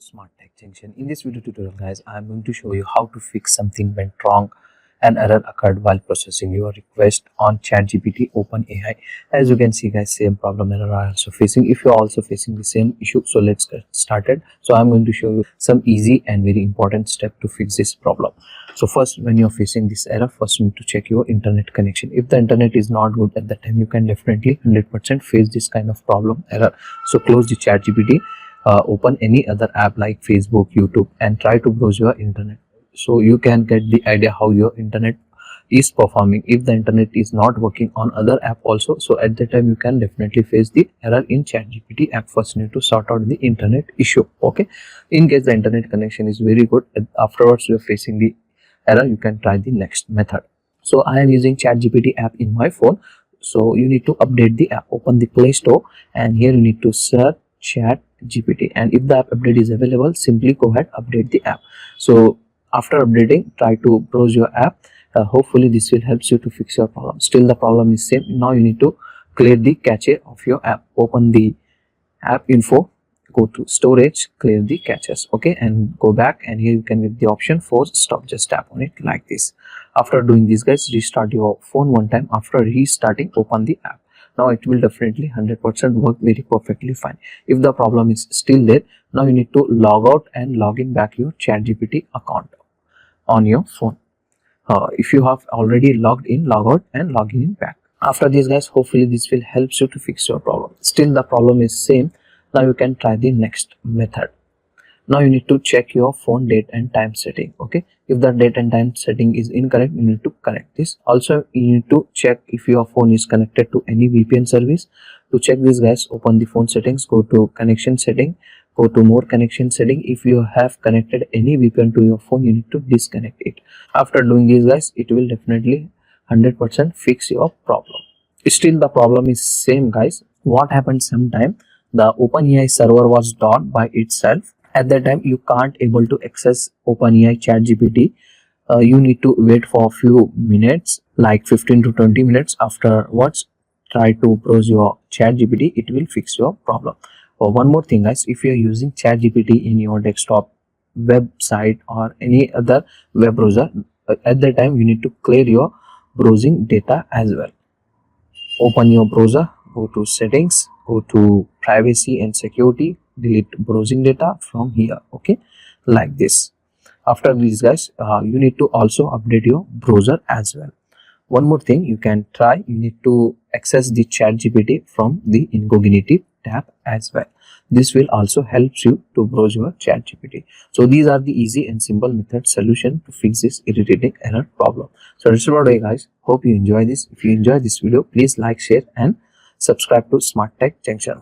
SmartTech Junction. In this video tutorial guys, I am going to show you how to fix something went wrong. An error occurred while processing your request on ChatGPT OpenAI. As you can see guys, same problem error are also facing. If you are also facing the same issue, so let's get started. So I'm going to show you some easy and very important step to fix this problem. So first, when you're facing this error, first you need to check your internet connection. If the internet is not good at that time, you can definitely 100% face this kind of problem error. So close the ChatGPT, open any other app like Facebook, YouTube, and try to browse your internet, so you can get the idea how your internet is performing. If the internet is not working on other app also, so at that time you can definitely face the error in ChatGPT app. First you need to sort out the internet issue. Okay, in case the internet connection is very good, afterwards you are facing the error, you can try the next method. So I am using ChatGPT app in my phone, so you need to update the app. Open the Play Store, and here you need to search ChatGPT, and if the app update is available, simply go ahead, update the app. So after updating, try to browse your app. Hopefully this will help you to fix your problem. Still the problem is same. Now you need to clear the cache of your app. Open the app info, go to storage, clear the caches. Okay, and go back, and here you can get the option for stop. Just tap on it like this. After doing this guys, restart your phone one time. After restarting, open the app. Now it will definitely 100% work very perfectly fine. If the problem is still there, now you need to log out and log in back your ChatGPT account on your phone. If you have already logged in, log out and log in back. After this guys, hopefully this will help you to fix your problem. Still the problem is same. Now you can try the next method. Now you need to check your phone date and time setting. Okay, if the date and time setting is incorrect, you need to correct this. Also you need to check if your phone is connected to any VPN service. To check this guys, open the phone settings, go to connection setting, go to more connection setting. If you have connected any VPN to your phone, you need to disconnect it. After doing this guys, it will definitely 100% fix your problem. Still the problem is same guys. What happened, sometime the OpenAI server was down by itself. At that time you can't able to access OpenAI ChatGPT. You need to wait for a few minutes, like 15 to 20 minutes. Afterwards, try to browse your ChatGPT. It will fix your problem. One more thing guys, if you are using ChatGPT in your desktop website or any other web browser, at that time you need to clear your browsing data as well. Open your browser, go to settings, go to privacy and security, delete browsing data from here. Okay, like this. After this guys, you need to also update your browser as well. One more thing you can try, you need to access the ChatGPT from the incognito tab as well. This will also help you to browse your ChatGPT. So these are the easy and simple method solution to fix this irritating error problem. So that's about it guys. Hope you enjoy this. If you enjoy this video, please like, share and subscribe to SmartTech Junction.